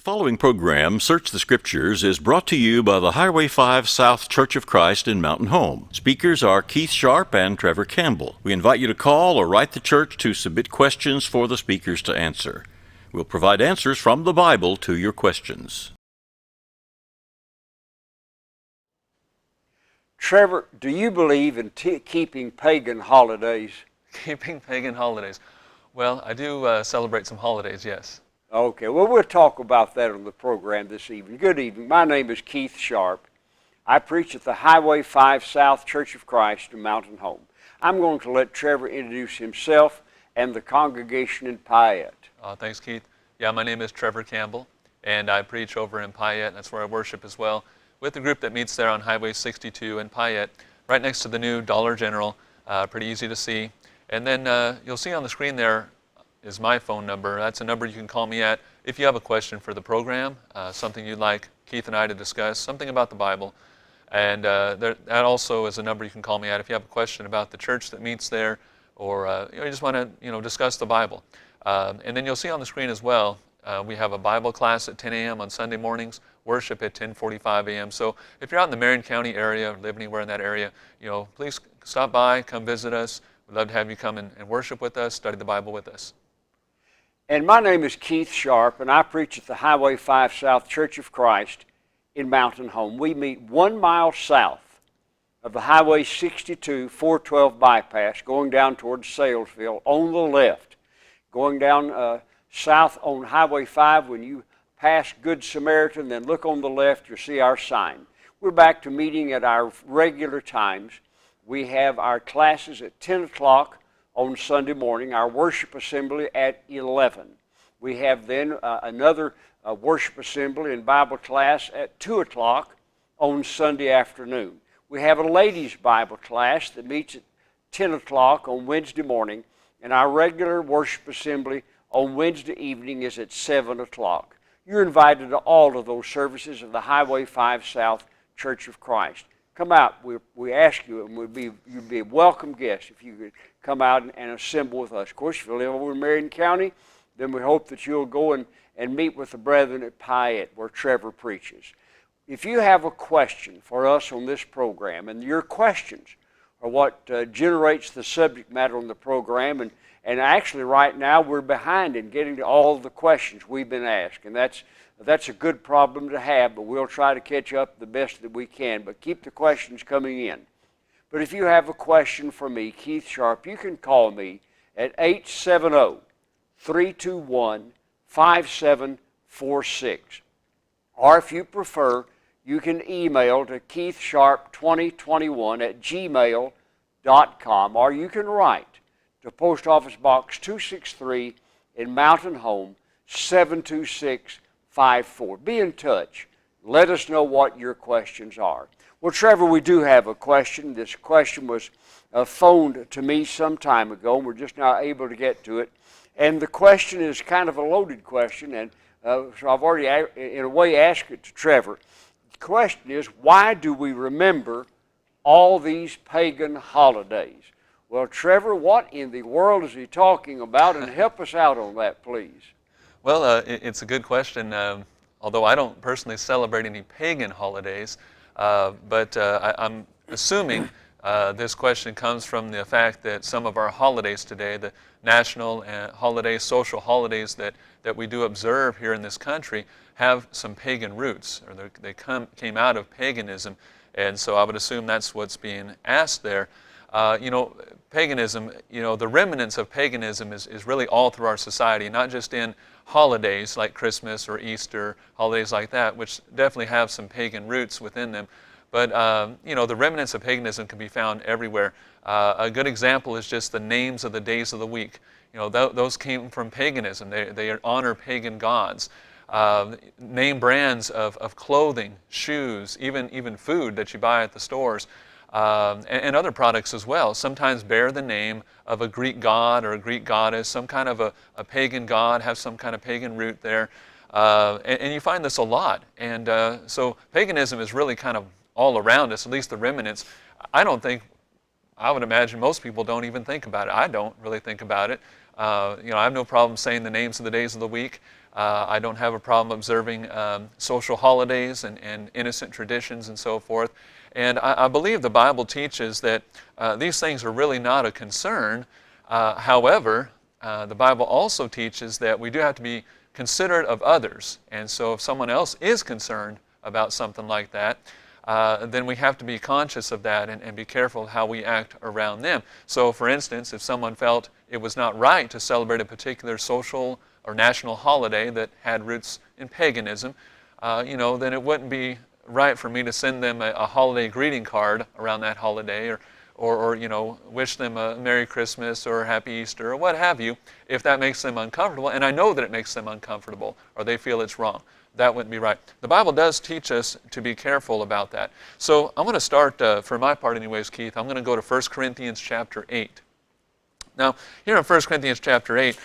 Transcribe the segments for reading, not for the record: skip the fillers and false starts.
Following program, Search the Scriptures, is brought to you by the Highway 5 South Church of Christ in Mountain Home. Speakers are Keith Sharp and Trevor Campbell. We invite you to call or write the church to submit questions for the speakers to answer. We'll provide answers from the Bible to your questions. Trevor, do you believe in keeping pagan holidays? Keeping pagan holidays. Well, I do celebrate some holidays, yes. Okay, well, we'll talk about that on the program this evening. Good evening. My name is Keith Sharp. I preach at the Highway 5 South Church of Christ in Mountain Home. I'm going to let Trevor introduce himself and the congregation in Payette. Thanks, Keith. Yeah, my name is Trevor Campbell, and I preach over in Payette. That's where I worship as well, with the group that meets there on Highway 62 in Payette, right next to the new Dollar General. Pretty easy to see. And then you'll see on the screen there is my phone number. That's a number you can call me at if you have a question for the program, something you'd like Keith and I to discuss, something about the Bible. And that also is a number you can call me at if you have a question about the church that meets there, or you just want to discuss the Bible. And then you'll see on the screen as well, we have a Bible class at 10 a.m. on Sunday mornings, worship at 10:45 a.m. So if you're out in the Marion County area or live anywhere in that area, please stop by, come visit us. We'd love to have you come and worship with us, study the Bible with us. And my name is Keith Sharp, and I preach at the Highway 5 South Church of Christ in Mountain Home. We meet 1 mile south of the Highway 62 412 bypass, going down towards Salesville on the left. Going down south on Highway 5, when you pass Good Samaritan, then look on the left, you'll see our sign. We're back to meeting at our regular times. We have our classes at 10 o'clock on Sunday morning, our worship assembly at 11. We have then another worship assembly and Bible class at 2 o'clock on Sunday afternoon. We have a ladies' Bible class that meets at 10 o'clock on Wednesday morning, and our regular worship assembly on Wednesday evening is at 7 o'clock. You're invited to all of those services of the Highway 5 South Church of Christ. Come out. We ask you, and you'd be a welcome guest if you could come out and assemble with us. Of course, if you live over in Marion County, then we hope that you'll go and meet with the brethren at Payette, where Trevor preaches. If you have a question for us on this program, and your questions are what generates the subject matter on the program, and actually right now we're behind in getting to all the questions we've been asked, and that's a good problem to have, but we'll try to catch up the best that we can. But keep the questions coming in. But if you have a question for me, Keith Sharp, you can call me at 870-321-5746. Or if you prefer, you can email to keithsharp2021@gmail.com, or you can write to Post Office Box 263 in Mountain Home, 72654. Be in touch. Let us know what your questions are. Well, Trevor, we do have a question. This question was phoned to me some time ago, and we're just now able to get to it. And the question is kind of a loaded question, and so I've already, in a way, asked it to Trevor. The question is, why do we remember all these pagan holidays? Well, Trevor, what in the world is he talking about? And help us out on that, please. Well, it's a good question, although I don't personally celebrate any pagan holidays, but I'm assuming this question comes from the fact that some of our holidays today, the national holidays, social holidays that we do observe here in this country, have some pagan roots, or they came out of paganism, and so I would assume that's what's being asked there. Paganism, the remnants of paganism is really all through our society, not just in holidays like Christmas or Easter, holidays like that, which definitely have some pagan roots within them. But, the remnants of paganism can be found everywhere. A good example is just the names of the days of the week. Those came from paganism. They honor pagan gods. Name brands of clothing, shoes, even food that you buy at the stores, and other products as well, sometimes bear the name of a Greek god or a Greek goddess, some kind of a pagan god, have some kind of pagan root there. And you find this a lot. And so paganism is really kind of all around us, at least the remnants. I would imagine most people don't even think about it. I don't really think about it. I have no problem saying the names of the days of the week. I don't have a problem observing social holidays and innocent traditions and so forth. And I believe the Bible teaches that these things are really not a concern. However, the Bible also teaches that we do have to be considerate of others. And so if someone else is concerned about something like that, then we have to be conscious of that and be careful how we act around them. So for instance, if someone felt it was not right to celebrate a particular social or national holiday that had roots in paganism, then it wouldn't be right for me to send them a holiday greeting card around that holiday or wish them a Merry Christmas or Happy Easter or what have you, if that makes them uncomfortable, and I know that it makes them uncomfortable or they feel it's wrong. That wouldn't be right. The Bible does teach us to be careful about that. So I'm going to start, for my part anyways, Keith, I'm going to go to 1 Corinthians chapter 8. Now, here in 1 Corinthians chapter 8,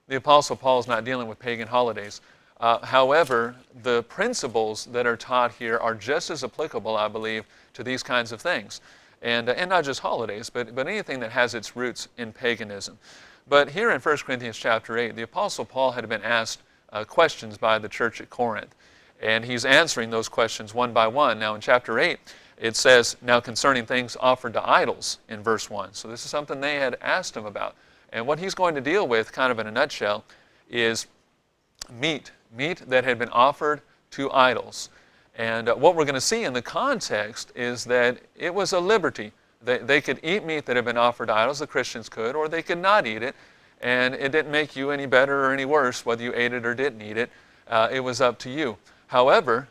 the Apostle Paul is not dealing with pagan holidays. However, the principles that are taught here are just as applicable, I believe, to these kinds of things. And not just holidays, but anything that has its roots in paganism. But here in 1 Corinthians chapter 8, the Apostle Paul had been asked questions by the church at Corinth. And he's answering those questions one by one. Now in chapter 8, it says, now concerning things offered to idols in verse 1. So this is something they had asked him about. And what he's going to deal with, kind of in a nutshell, is meat that had been offered to idols. And what we're going to see in the context is that it was a liberty. They could eat meat that had been offered to idols, the Christians could, or they could not eat it. And it didn't make you any better or any worse whether you ate it or didn't eat it. It was up to you. However,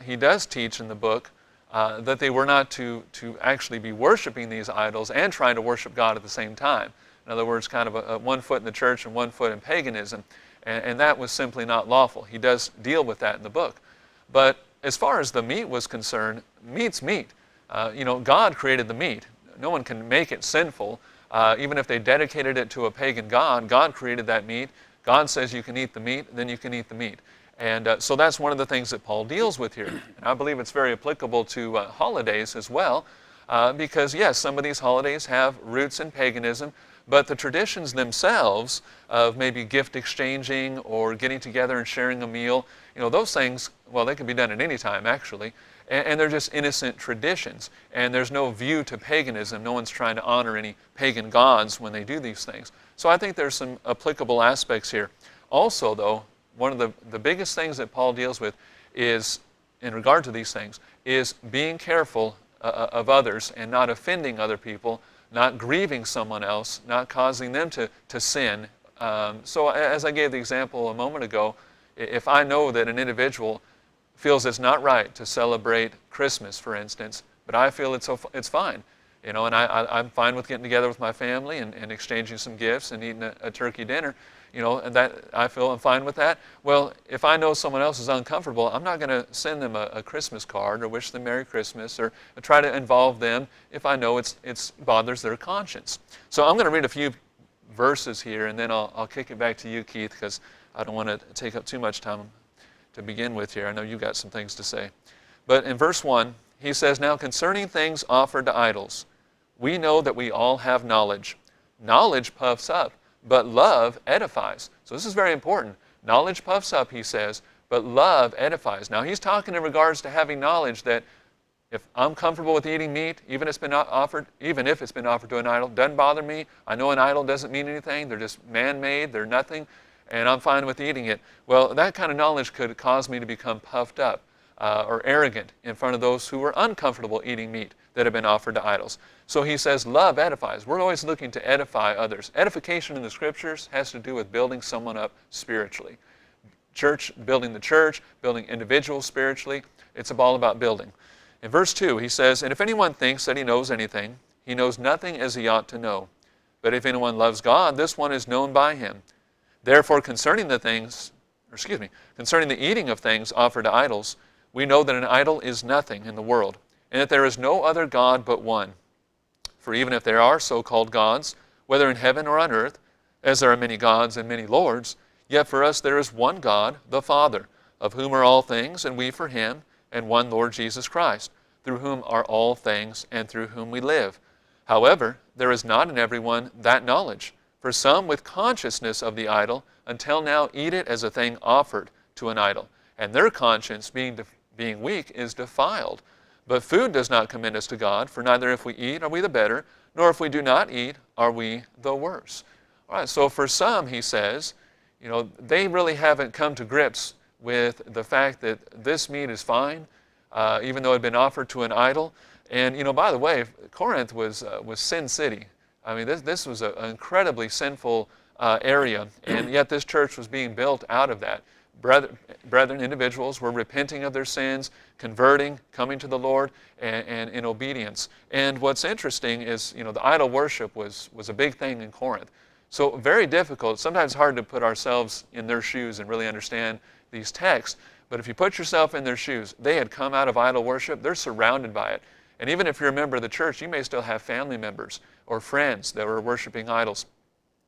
he does teach in the book that they were not to actually be worshiping these idols and trying to worship God at the same time. In other words, kind of a one foot in the church and one foot in paganism. And that was simply not lawful. He does deal with that in the book. But as far as the meat was concerned, meat's meat. God created the meat. No one can make it sinful. Even if they dedicated it to a pagan god, God created that meat. God says you can eat the meat, then you can eat the meat. And so that's one of the things that Paul deals with here. And I believe it's very applicable to holidays as well, because yes, some of these holidays have roots in paganism, but the traditions themselves of maybe gift exchanging or getting together and sharing a meal, those things, well, they can be done at any time actually. And they're just innocent traditions. And there's no view to paganism. No one's trying to honor any pagan gods when they do these things. So I think there's some applicable aspects here. Also, though, one of the biggest things that Paul deals with is, in regard to these things, is being careful of others and not offending other people, not grieving someone else, not causing them to sin. So as I gave the example a moment ago, if I know that an individual feels it's not right to celebrate Christmas, for instance, but I feel it's fine, and I'm fine with getting together with my family and exchanging some gifts and eating a turkey dinner, and that I feel I'm fine with that. Well, if I know someone else is uncomfortable, I'm not going to send them a Christmas card or wish them Merry Christmas or try to involve them if I know it bothers their conscience. So I'm going to read a few verses here, and then I'll kick it back to you, Keith, because I don't want to take up too much time to begin with here. I know you've got some things to say. But in verse 1, he says, now concerning things offered to idols, we know that we all have knowledge. Knowledge puffs up, but love edifies. So this is very important. Knowledge puffs up, he says, but love edifies. Now he's talking in regards to having knowledge that if I'm comfortable with eating meat, even if it's been offered to an idol, doesn't bother me. I know an idol doesn't mean anything. They're just man-made. They're nothing. And I'm fine with eating it. Well, that kind of knowledge could cause me to become puffed up or arrogant in front of those who are uncomfortable eating meat that have been offered to idols. So he says, love edifies. We're always looking to edify others. Edification in the Scriptures has to do with building someone up spiritually. Building the church, building individuals spiritually. It's all about building. In verse 2, he says, and if anyone thinks that he knows anything, he knows nothing as he ought to know. But if anyone loves God, this one is known by him. Therefore, concerning the eating of things offered to idols, we know that an idol is nothing in the world, and that there is no other God but one. For even if there are so-called gods, whether in heaven or on earth, as there are many gods and many lords, yet for us there is one God, the Father, of whom are all things, and we for him, and one Lord Jesus Christ, through whom are all things, and through whom we live. However, there is not in everyone that knowledge. For some with consciousness of the idol until now eat it as a thing offered to an idol, and their conscience, being weak, is defiled. But food does not commend us to God, for neither if we eat are we the better, nor if we do not eat are we the worse. All right, so for some, he says, they really haven't come to grips with the fact that this meat is fine, even though it had been offered to an idol. And by the way, Corinth was Sin City. I mean, this was an incredibly sinful area, and yet this church was being built out of that. Brethren, individuals were repenting of their sins, converting, coming to the Lord, and in obedience. And what's interesting is, the idol worship was a big thing in Corinth. So very difficult, sometimes hard to put ourselves in their shoes and really understand these texts. But if you put yourself in their shoes, they had come out of idol worship, they're surrounded by it. And even if you're a member of the church, you may still have family members or friends that were worshiping idols.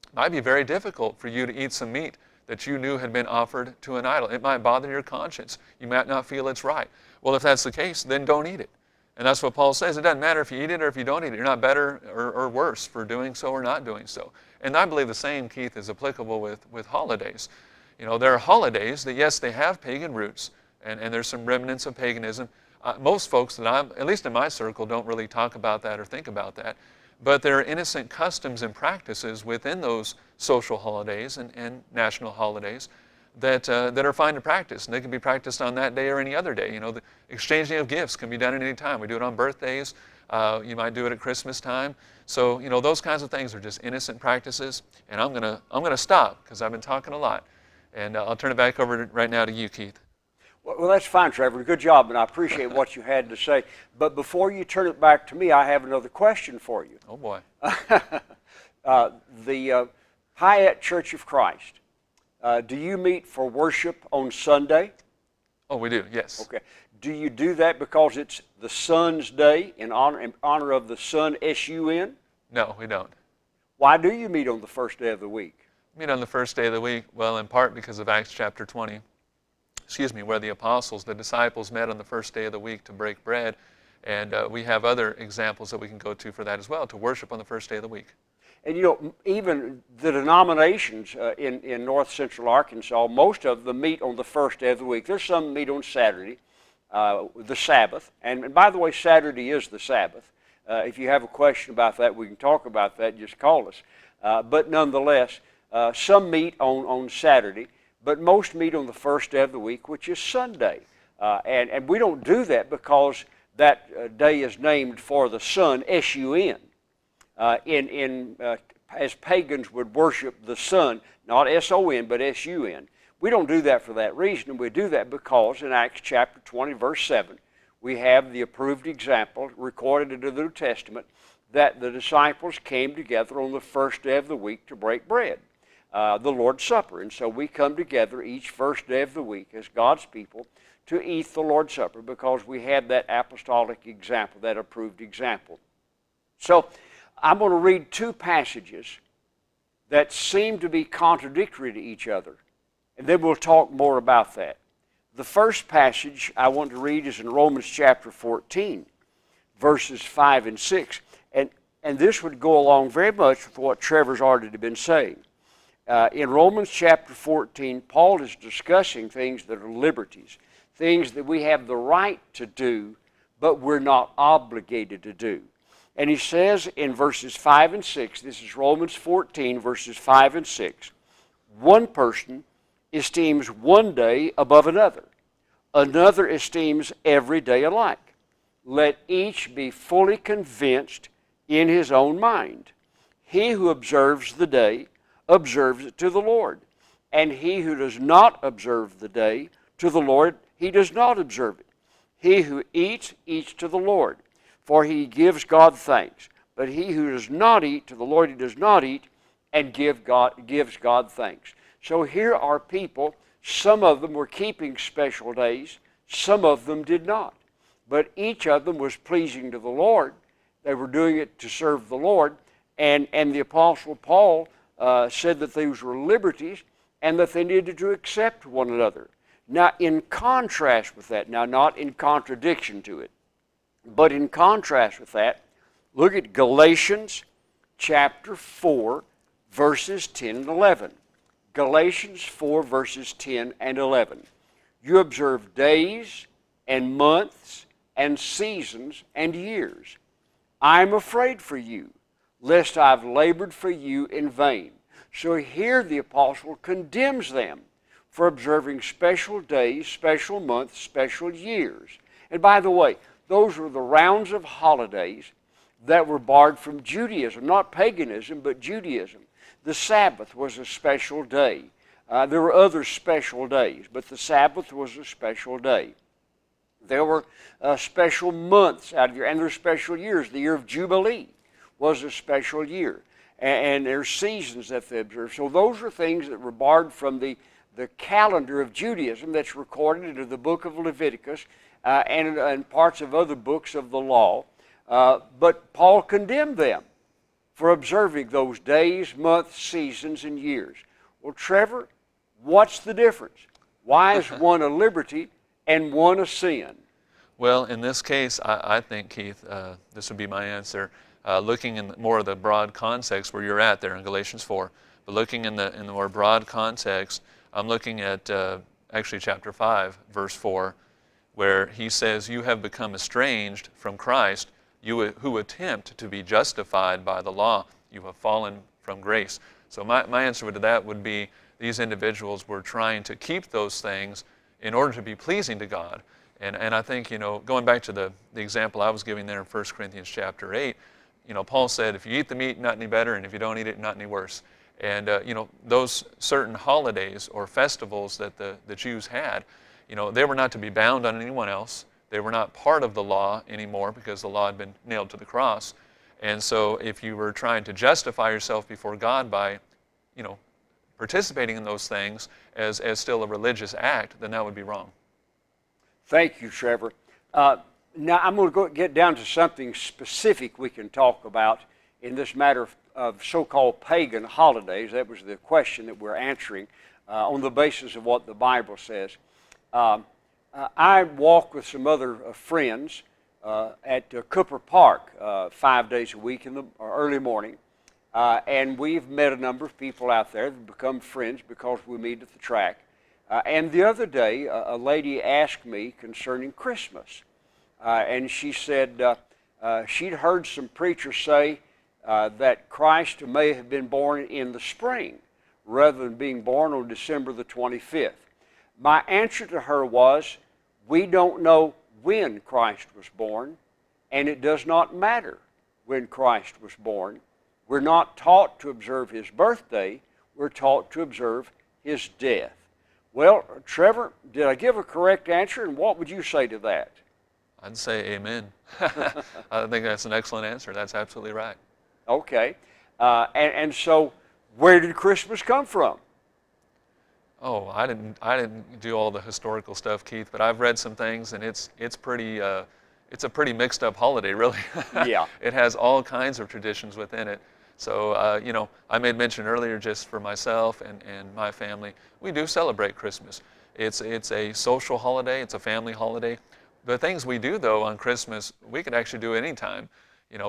It might be very difficult for you to eat some meat that you knew had been offered to an idol. It might bother your conscience. You might not feel it's right. Well, if that's the case, then don't eat it. And that's what Paul says. It doesn't matter if you eat it or if you don't eat it. You're not better or worse for doing so or not doing so. And I believe the same, Keith, is applicable with holidays. There are holidays that, yes, they have pagan roots, and there's some remnants of paganism. Most folks that at least in my circle, don't really talk about that or think about that. But there are innocent customs and practices within those social holidays and national holidays that are fine to practice. And they can be practiced on that day or any other day. The exchanging of gifts can be done at any time. We do it on birthdays. You might do it at Christmas time. So, those kinds of things are just innocent practices. And I'm gonna stop because I've been talking a lot. And I'll turn it back over right now to you, Keith. Well, that's fine, Trevor. Good job, and I appreciate what you had to say. But before you turn it back to me, I have another question for you. Oh, boy. The Hyatt Church of Christ, do you meet for worship on Sunday? Oh, we do, yes. Okay. Do you do that because it's the Sun's Day in honor of the sun, S-U-N? No, we don't. Why do you meet on the first day of the week? Meet on the first day of the week, well, in part because of Acts chapter 20. Where the apostles, the disciples, met on the first day of the week to break bread. And we have other examples that we can go to for that as well, to worship on the first day of the week. And even the denominations in north central Arkansas, most of them meet on the first day of the week. There's some meet on Saturday, the Sabbath. And by the way, Saturday is the Sabbath. If you have a question about that, we can talk about that. Just call us. But nonetheless, some meet on Saturday. But most meet on the first day of the week, which is Sunday. And we don't do that because that day is named for the sun, S-U-N. As pagans would worship the sun, not S-O-N, but S-U-N. We don't do that for that reason. We do that because in Acts chapter 20, verse 7, we have the approved example recorded in the New Testament that the disciples came together on the first day of the week to break bread. The Lord's Supper. And so we come together each first day of the week as God's people to eat the Lord's Supper because we had that apostolic example, that approved example. So I'm going to read two passages that seem to be contradictory to each other, and then we'll talk more about that. The first passage I want to read is in Romans chapter 14, verses 5 and 6. And this would go along very much with what Trevor's already been saying. In Romans chapter 14, Paul is discussing things that are liberties, things that we have the right to do, but we're not obligated to do. And he says in verses 5 and 6, this is Romans 14, verses 5 and 6, one person esteems one day above another. Another esteems every day alike. Let each be fully convinced in his own mind. He who observes the day observes it to the Lord. And he who does not observe the day to the Lord, he does not observe it. He who eats, eats to the Lord, for he gives God thanks. But he who does not eat to the Lord, he does not eat, and gives God thanks. So here are people, some of them were keeping special days, some of them did not. But each of them was pleasing to the Lord. They were doing it to serve the Lord. And the Apostle Paul said that these were liberties and that they needed to accept one another. Now, in contrast with that, now not in contradiction to it, but in contrast with that, look at Galatians chapter 4, verses 10 and 11. Galatians 4 verses 10 and 11. You observe days and months and seasons and years. I am afraid for you, lest I have labored for you in vain. So here the apostle condemns them for observing special days, special months, special years. And by the way, those were the rounds of holidays that were borrowed from Judaism, not paganism, but Judaism. The Sabbath was a special day. There were other special days, but the Sabbath was a special day. There were special months out of the year, and there were special years. The year of Jubilee was a special year, and there's seasons that they observed. So those are things that were borrowed from the calendar of Judaism that's recorded in the book of Leviticus and parts of other books of the law. But Paul condemned them for observing those days, months, seasons, and years. Well, Trevor, what's the difference? Why is one a liberty and one a sin? Well, in this case, I think, Keith, this would be my answer, looking in more of the broad context where you're at there in Galatians 4, but looking in the more broad context, I'm looking at actually chapter 5, verse 4, where he says, you have become estranged from Christ, you who attempt to be justified by the law, you have fallen from grace. So my answer to that would be these individuals were trying to keep those things in order to be pleasing to God. And I think, going back to the example I was giving there in 1 Corinthians chapter 8, Paul said, if you eat the meat, not any better, and if you don't eat it, not any worse. And, those certain holidays or festivals that the Jews had, they were not to be bound on anyone else. They were not part of the law anymore because the law had been nailed to the cross. And so if you were trying to justify yourself before God by, participating in those things as still a religious act, then that would be wrong. Thank you, Trevor. Now I'm going to get down to something specific we can talk about in this matter of so-called pagan holidays. That was the question that we're answering on the basis of what the Bible says. I walk with some other friends at Cooper Park 5 days a week in the early morning. And we've met a number of people out there that become friends because we meet at the track. And the other day, a lady asked me concerning Christmas. And she said she'd heard some preachers say that Christ may have been born in the spring rather than being born on December the 25th. My answer to her was, we don't know when Christ was born, and it does not matter when Christ was born. We're not taught to observe his birthday, we're taught to observe his death. Well, Trevor, did I give a correct answer, and what would you say to that? I'd say amen. I think that's an excellent answer. That's absolutely right. Okay. And so, where did Christmas come from? Oh, I didn't do all the historical stuff, Keith, but I've read some things, and it's a pretty mixed up holiday, really. Yeah. It has all kinds of traditions within it. So, I made mention earlier, just for myself and my family, we do celebrate Christmas. It's a social holiday, it's a family holiday. The things we do, though, on Christmas, we could actually do any time.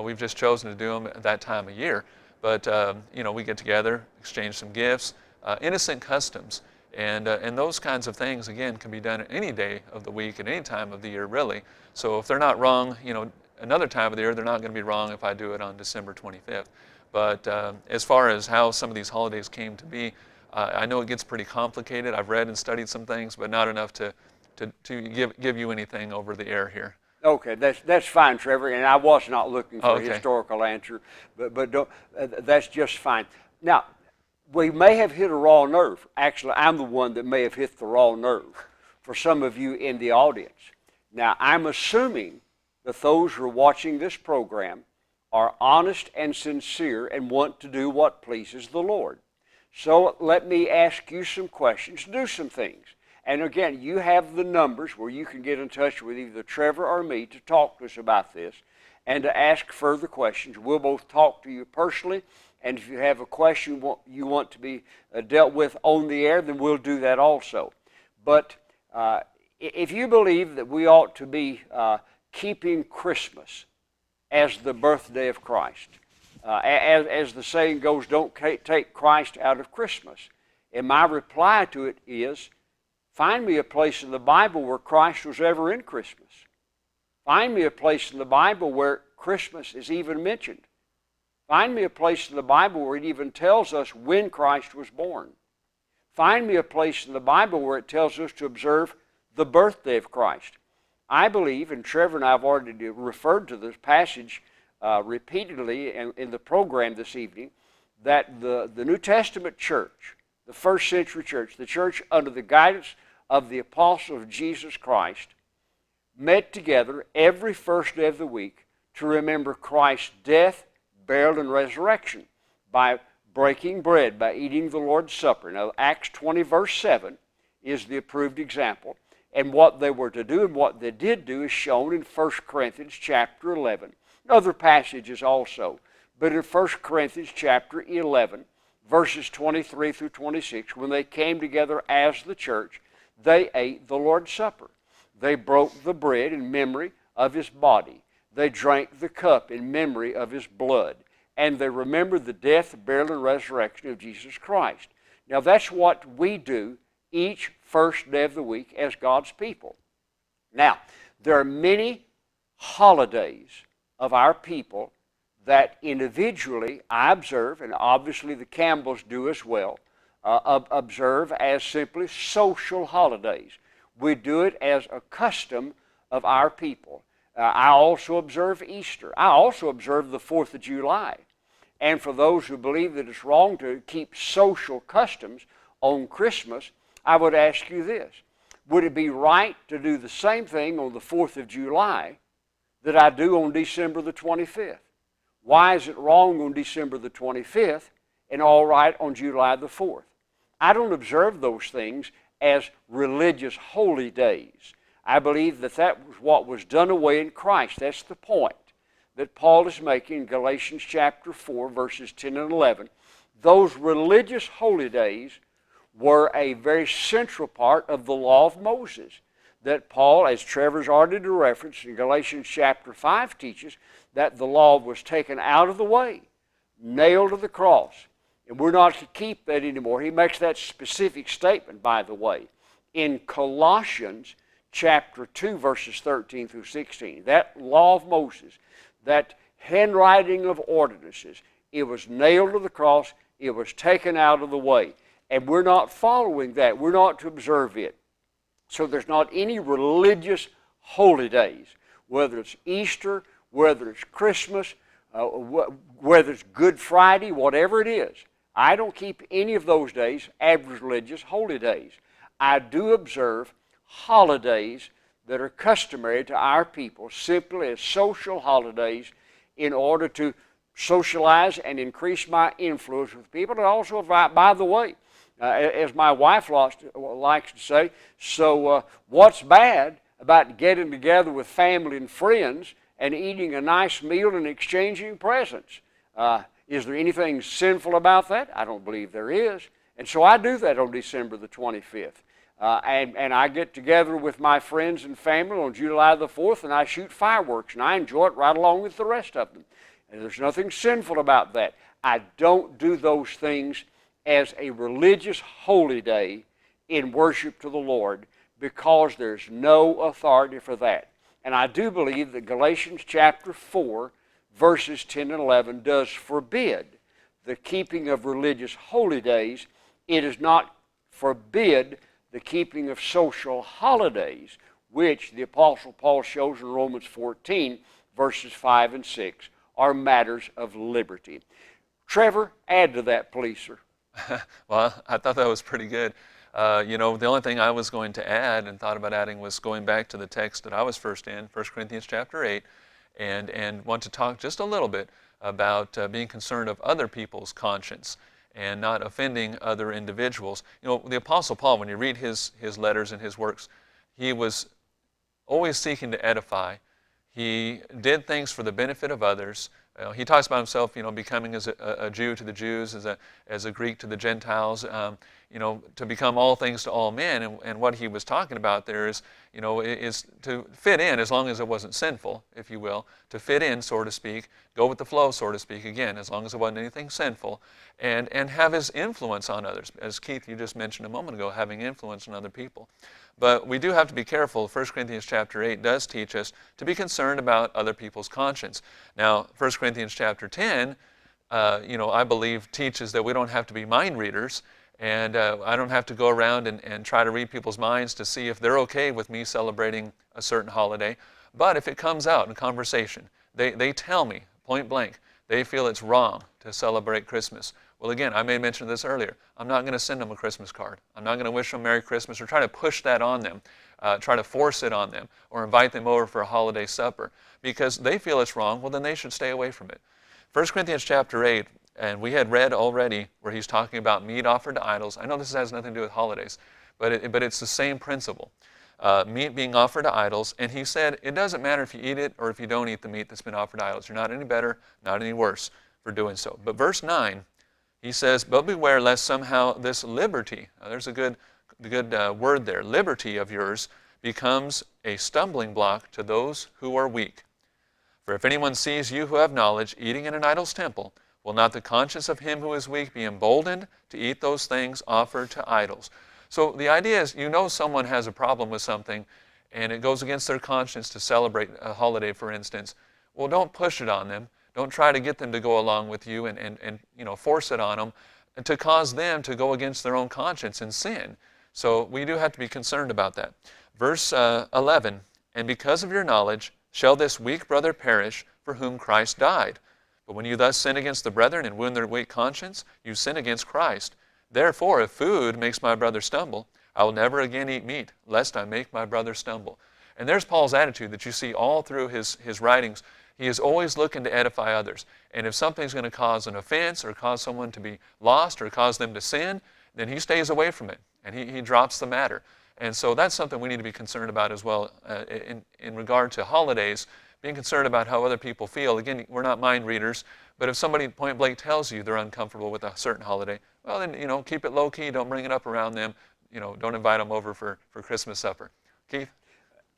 We've just chosen to do them at that time of year. But, we get together, exchange some gifts, innocent customs. And those kinds of things, again, can be done at any day of the week, at any time of the year, really. So if they're not wrong, another time of the year, they're not going to be wrong if I do it on December 25th. But as far as how some of these holidays came to be, I know it gets pretty complicated. I've read and studied some things, but not enough to give you anything over the air here. Okay, that's fine, Trevor, and I was not looking for a historical answer, but don't, that's just fine. Now, we may have hit a raw nerve. Actually, I'm the one that may have hit the raw nerve for some of you in the audience. Now, I'm assuming that those who are watching this program are honest and sincere and want to do what pleases the Lord. So let me ask you some questions, do some things. And again, you have the numbers where you can get in touch with either Trevor or me to talk to us about this and to ask further questions. We'll both talk to you personally, and if you have a question you want to be dealt with on the air, then we'll do that also. But if you believe that we ought to be keeping Christmas as the birthday of Christ, as the saying goes, don't take Christ out of Christmas. And my reply to it is, find me a place in the Bible where Christ was ever in Christmas. Find me a place in the Bible where Christmas is even mentioned. Find me a place in the Bible where it even tells us when Christ was born. Find me a place in the Bible where it tells us to observe the birthday of Christ. I believe, and Trevor and I have already referred to this passage repeatedly in the program this evening, that the New Testament church, the first century church, the church under the guidance of the apostles of Jesus Christ, met together every first day of the week to remember Christ's death, burial, and resurrection by breaking bread, by eating the Lord's Supper. Now, Acts 20, verse 7 is the approved example. And what they were to do and what they did do is shown in 1 Corinthians chapter 11. Other passages also. But in 1 Corinthians chapter 11, verses 23 through 26, when they came together as the church, they ate the Lord's Supper. They broke the bread in memory of his body. They drank the cup in memory of his blood. And they remembered the death, burial, and resurrection of Jesus Christ. Now that's what we do each first day of the week as God's people. Now, there are many holidays of our people that individually I observe, and obviously the Campbells do as well, observe as simply social holidays. We do it as a custom of our people. I also observe Easter. I also observe the 4th of July. And for those who believe that it's wrong to keep social customs on Christmas, I would ask you this. Would it be right to do the same thing on the 4th of July that I do on December the 25th? Why is it wrong on December the 25th and all right on July the 4th? I don't observe those things as religious holy days. I believe that that was what was done away in Christ. That's the point that Paul is making in Galatians chapter 4, verses 10 and 11. Those religious holy days were a very central part of the law of Moses that Paul, as Trevor's already referenced in Galatians chapter 5, teaches that the law was taken out of the way, nailed to the cross, and we're not to keep that anymore. He makes that specific statement, by the way, in Colossians chapter 2, verses 13 through 16. That law of Moses, that handwriting of ordinances, it was nailed to the cross, it was taken out of the way. And we're not following that. We're not to observe it. So there's not any religious holy days, whether it's Easter, whether it's Christmas, whether it's Good Friday, whatever it is. I don't keep any of those days as religious holy days. I do observe holidays that are customary to our people simply as social holidays in order to socialize and increase my influence with people. And also, by the way, as my wife likes to say, so what's bad about getting together with family and friends and eating a nice meal and exchanging presents? Is there anything sinful about that? I don't believe there is. And so I do that on December the 25th. And I get together with my friends and family on July the 4th, and I shoot fireworks, and I enjoy it right along with the rest of them. And there's nothing sinful about that. I don't do those things as a religious holy day in worship to the Lord because there's no authority for that. And I do believe that Galatians chapter 4, verses 10 and 11 does forbid the keeping of religious holy days. It does not forbid the keeping of social holidays, which the Apostle Paul shows in Romans 14, verses 5 and 6, are matters of liberty. Trevor, add to that, please, sir. Well, I thought that was pretty good. The only thing I was going to add and thought about adding was going back to the text that I was first in, 1 Corinthians chapter 8, and want to talk just a little bit about being concerned of other people's conscience and not offending other individuals. The Apostle Paul, when you read his letters and his works, he was always seeking to edify. He did things for the benefit of others. He talks about himself, becoming as a Jew to the Jews, as a Greek to the Gentiles. to become all things to all men. And what he was talking about there is, is to fit in, as long as it wasn't sinful, if you will, to fit in, so to speak, go with the flow, so to speak, again, as long as it wasn't anything sinful, and have his influence on others. As Keith, you just mentioned a moment ago, having influence on other people. But we do have to be careful. 1 Corinthians chapter 8 does teach us to be concerned about other people's conscience. Now, 1 Corinthians chapter 10, I believe teaches that we don't have to be mind readers, and I don't have to go around and try to read people's minds to see if they're okay with me celebrating a certain holiday. But if it comes out in conversation, they tell me point blank, they feel it's wrong to celebrate Christmas. Well, again, I may have mentioned this earlier. I'm not going to send them a Christmas card. I'm not going to wish them Merry Christmas or try to push that on them, try to force it on them, or invite them over for a holiday supper. Because they feel it's wrong, well, then they should stay away from it. 1 Corinthians chapter 8, and we had read already where he's talking about meat offered to idols. I know this has nothing to do with holidays, but it's the same principle. Meat being offered to idols, and he said it doesn't matter if you eat it or if you don't eat the meat that's been offered to idols. You're not any better, not any worse for doing so. But verse 9, he says, but beware lest somehow this liberty, there's a good word there, liberty of yours becomes a stumbling block to those who are weak. For if anyone sees you who have knowledge eating in an idol's temple, will not the conscience of him who is weak be emboldened to eat those things offered to idols? So the idea is, someone has a problem with something, and it goes against their conscience to celebrate a holiday, for instance. Well, don't push it on them. Don't try to get them to go along with you and force it on them, and to cause them to go against their own conscience and sin. So we do have to be concerned about that. Verse 11, and because of your knowledge shall this weak brother perish for whom Christ died. But when you thus sin against the brethren and wound their weak conscience, you sin against Christ. Therefore, if food makes my brother stumble, I will never again eat meat, lest I make my brother stumble. And there's Paul's attitude that you see all through his writings. He is always looking to edify others. And if something's going to cause an offense or cause someone to be lost or cause them to sin, then he stays away from it, and he drops the matter. And so that's something we need to be concerned about as well in regard to holidays, being concerned about how other people feel. Again, we're not mind readers, but if somebody point blank tells you they're uncomfortable with a certain holiday, well then, keep it low key, don't bring it up around them, don't invite them over for Christmas supper. Keith?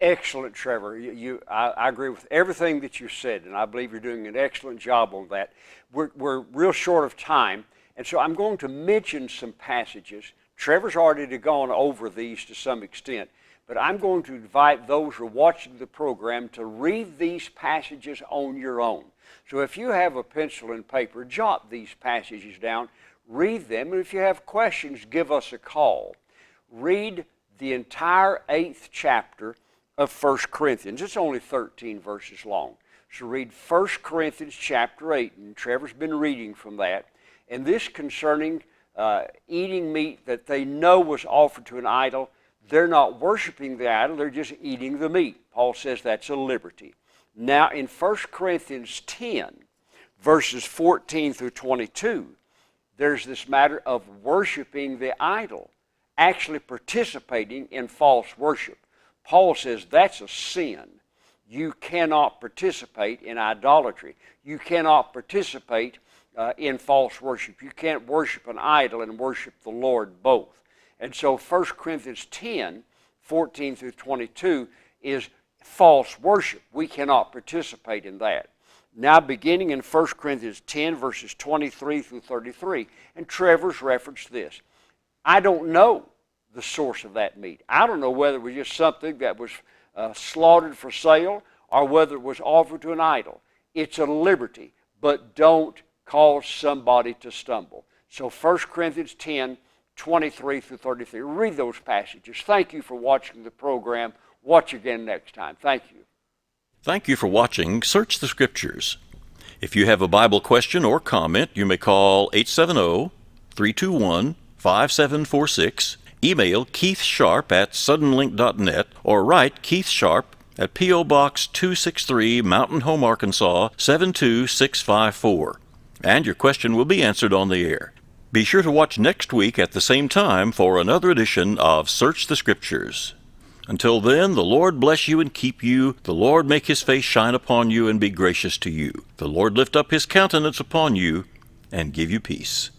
Excellent, Trevor. I agree with everything that you said, and I believe you're doing an excellent job on that. We're real short of time, and so I'm going to mention some passages. Trevor's already gone over these to some extent, but I'm going to invite those who are watching the program to read these passages on your own. So if you have a pencil and paper, jot these passages down, read them, and if you have questions, give us a call. Read the entire 8th chapter of 1 Corinthians. It's only 13 verses long. So read 1 Corinthians chapter 8, and Trevor's been reading from that. And this concerning eating meat that they know was offered to an idol. They're not worshiping the idol, they're just eating the meat. Paul says that's a liberty. Now in 1 Corinthians 10, verses 14 through 22, there's this matter of worshiping the idol, actually participating in false worship. Paul says that's a sin. You cannot participate in idolatry. You cannot participate in false worship. You can't worship an idol and worship the Lord both. And so 1 Corinthians 10, 14 through 22 is false worship. We cannot participate in that. Now beginning in 1 Corinthians 10, verses 23 through 33, and Trevor's referenced this. I don't know the source of that meat. I don't know whether it was just something that was slaughtered for sale or whether it was offered to an idol. It's a liberty, but don't cause somebody to stumble. So 1 Corinthians 10, 23 through 33. Read those passages. Thank you for watching the program. Watch again next time. Thank you. Thank you for watching Search the Scriptures. If you have a Bible question or comment, you may call 870-321-5746, email keithsharp@suddenlink.net, or write Keith Sharp at P.O. Box 263, Mountain Home, Arkansas 72654. And your question will be answered on the air. Be sure to watch next week at the same time for another edition of Search the Scriptures. Until then, the Lord bless you and keep you. The Lord make his face shine upon you and be gracious to you. The Lord lift up his countenance upon you and give you peace.